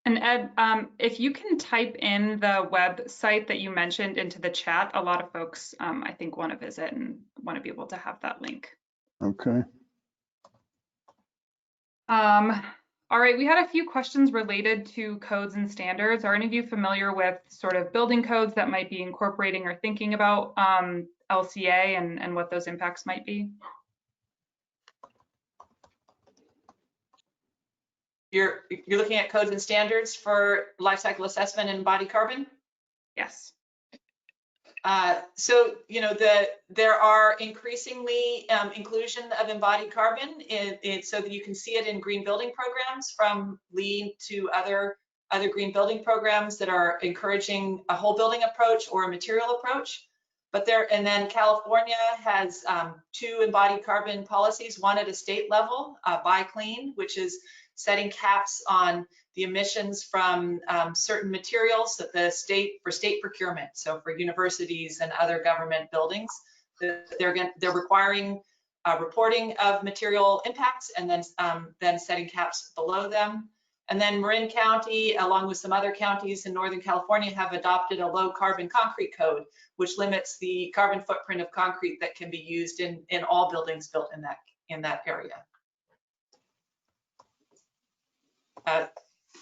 And Ed, if you can type in the website that you mentioned into the chat, a lot of folks, I think, want to visit and want to be able to have that link. Okay. All right, we had a few questions related to codes and standards. Are any of you familiar with sort of building codes that might be incorporating or thinking about LCA and what those impacts might be? You're looking at codes and standards for life cycle assessment and embodied carbon? Yes. So, you know, there are increasingly inclusion of embodied carbon so that you can see it in green building programs, from LEED to other green building programs that are encouraging a whole building approach or a material approach. But and then California has 2 embodied carbon policies, one at a state level, Buy Clean, which is setting caps on the emissions from certain materials that the for state procurement. So for universities and other government buildings, they're requiring reporting of material impacts, and then setting caps below them. And then Marin County, along with some other counties in Northern California, have adopted a low carbon concrete code, which limits the carbon footprint of concrete that can be used in all buildings built in that area.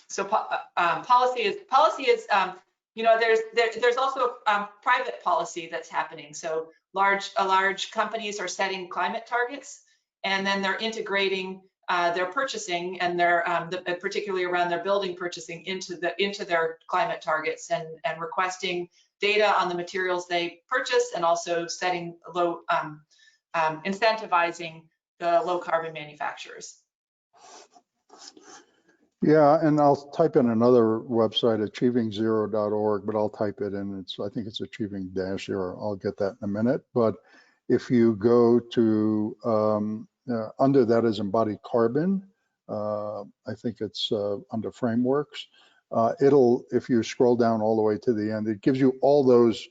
So policy is you know, there's also private policy that's happening. So large companies are setting climate targets, and then they're integrating their purchasing and their particularly around their building purchasing into their climate targets, and requesting data on the materials they purchase, and also setting low incentivizing the low carbon manufacturers. Yeah, and I'll type in another website, achievingzero.org, but I'll type it in. I think it's achieving-zero. I'll get that in a minute. But if you go to under that is embodied carbon, I think it's under frameworks. If you scroll down all the way to the end, it gives you all those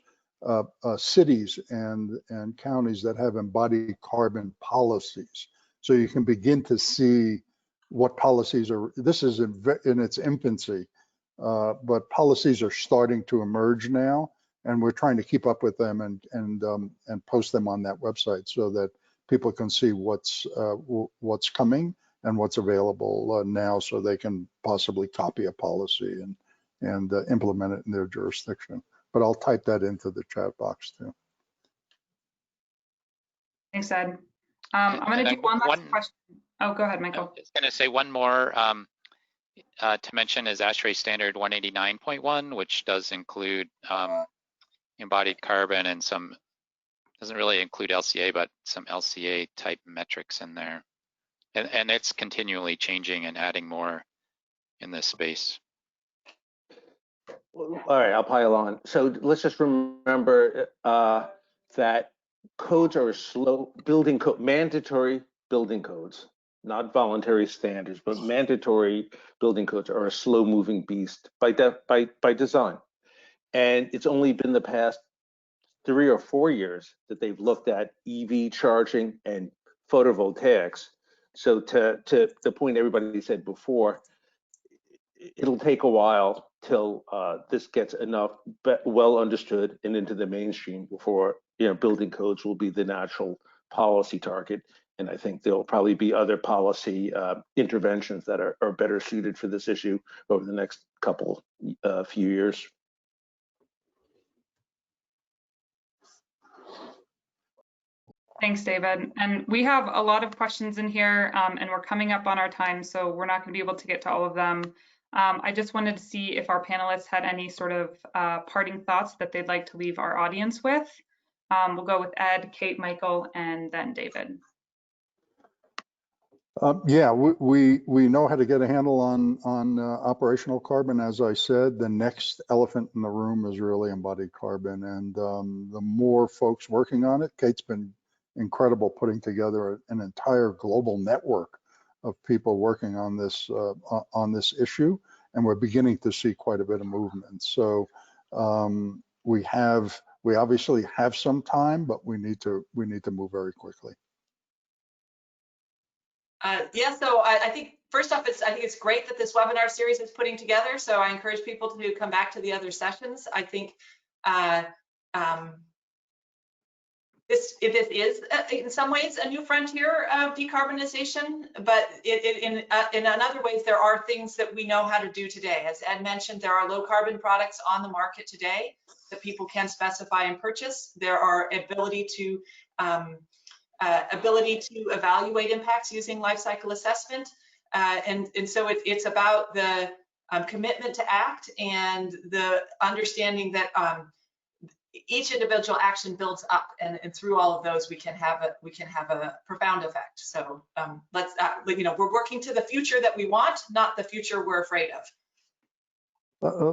cities and counties that have embodied carbon policies. So you can begin to see what policies are. This is in its infancy, but policies are starting to emerge now, and we're trying to keep up with them and post them on that website so that people can see what's coming and what's available now, so they can possibly copy a policy and implement it in their jurisdiction. But I'll type that into the chat box too. Thanks, Ed. I'm going to do one last question. Oh, go ahead, Michael. I was going to say one more to mention is ASHRAE standard 189.1, which does include embodied carbon and some, doesn't really include LCA, but some LCA type metrics in there. And it's continually changing and adding more in this space. All right, I'll pile on. So let's just remember that codes are slow building code, mandatory building codes, not voluntary standards, but mandatory building codes are a slow moving beast by design. And it's only been the past 3 or 4 years that they've looked at EV charging and photovoltaics. So to the point everybody said before, it'll take a while till this gets enough well understood and into the mainstream before building codes will be the natural policy target. And I think there'll probably be other policy interventions that are better suited for this issue over the next few years. Thanks, David. And we have a lot of questions in here, and we're coming up on our time, so we're not going to be able to get to all of them. I just wanted to see if our panelists had any sort of parting thoughts that they'd like to leave our audience with. We'll go with Ed, Kate, Michael, and then David. Yeah, we know how to get a handle on operational carbon. As I said, the next elephant in the room is really embodied carbon, and the more folks working on it, Kate's been incredible putting together an entire global network of people working on this issue, and we're beginning to see quite a bit of movement. So we obviously have some time, but we need to move very quickly. Yeah, so I think first off, I think it's great that this webinar series is putting together. So I encourage people to come back to the other sessions. I think this is in some ways a new frontier of decarbonization, but in other ways there are things that we know how to do today. As Ed mentioned, there are low carbon products on the market today that people can specify and purchase. There are ability to evaluate impacts using life cycle assessment. And so it's about the commitment to act and the understanding that each individual action builds up, and through all of those we can have a profound effect. So let's we're working to the future that we want, not the future we're afraid of.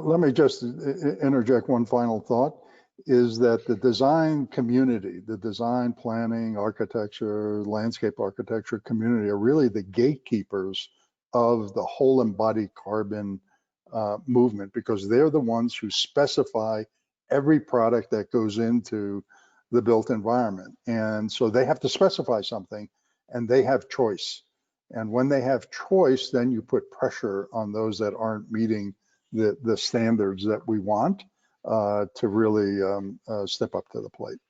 Let me just interject one final thought, is that the design community, the design, planning, architecture, landscape architecture community are really the gatekeepers of the whole embodied carbon movement, because they're the ones who specify every product that goes into the built environment. And so they have to specify something, and they have choice. And when they have choice, then you put pressure on those that aren't meeting the standards that we want to really step up to the plate.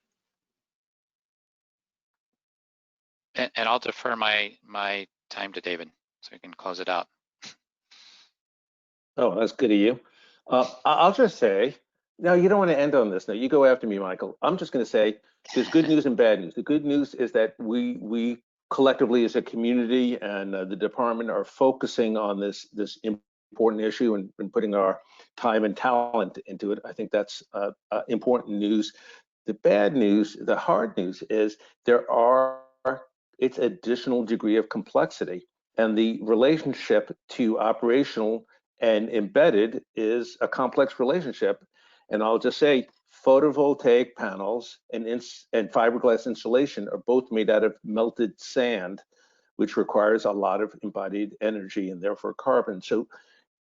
And I'll defer my time to David so we can close it out. Oh, that's good of you. I'll just say, no, you don't want to end on this. No, you go after me, Michael. I'm just going to say there's good news and bad news. The good news is that we collectively as a community and the department are focusing on this important issue and putting our time and talent into it. I think that's important news. The bad news, the hard news is it's additional degree of complexity. And the relationship to operational and embedded is a complex relationship. And I'll just say, photovoltaic panels and fiberglass insulation are both made out of melted sand, which requires a lot of embodied energy and therefore carbon. So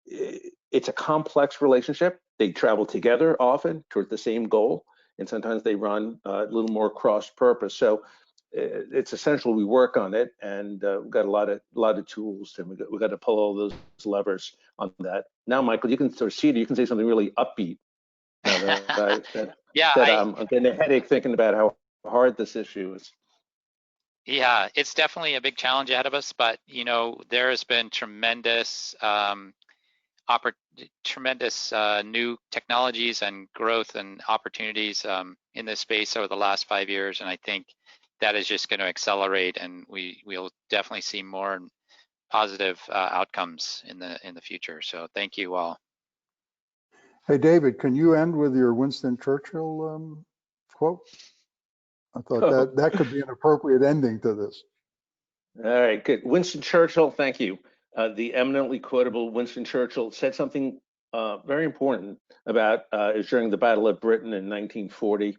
it's a complex relationship. They travel together often toward the same goal, and sometimes they run a little more cross-purpose. So it's essential we work on it, and we've got a lot of tools, and we've got to pull all those levers on that. Now, Michael, you can sort of see it. You can say something really upbeat. I'm getting a headache thinking about how hard this issue is. Yeah, it's definitely a big challenge ahead of us, but you know, there has been tremendous new technologies and growth and opportunities in this space over the last 5 years, and I think that is just going to accelerate, and we'll definitely see more positive outcomes in the future. So thank you all. Hey, David, can you end with your Winston Churchill quote? I thought that could be an appropriate ending to this. All right, good. Winston Churchill, thank you. The eminently quotable Winston Churchill said something very important about during the Battle of Britain in 1940.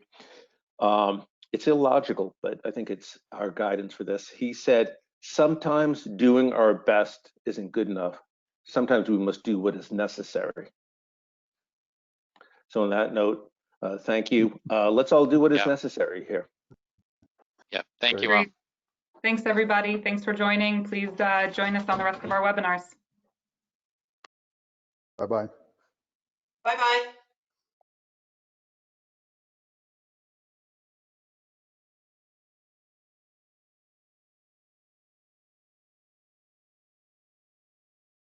It's illogical, but I think it's our guidance for this. He said, sometimes doing our best isn't good enough. Sometimes we must do what is necessary. So on that note, thank you. Let's all do what is necessary here. Yeah, thank you all. Thanks, everybody. Thanks for joining. Please join us on the rest of our webinars. Bye-bye. Bye-bye.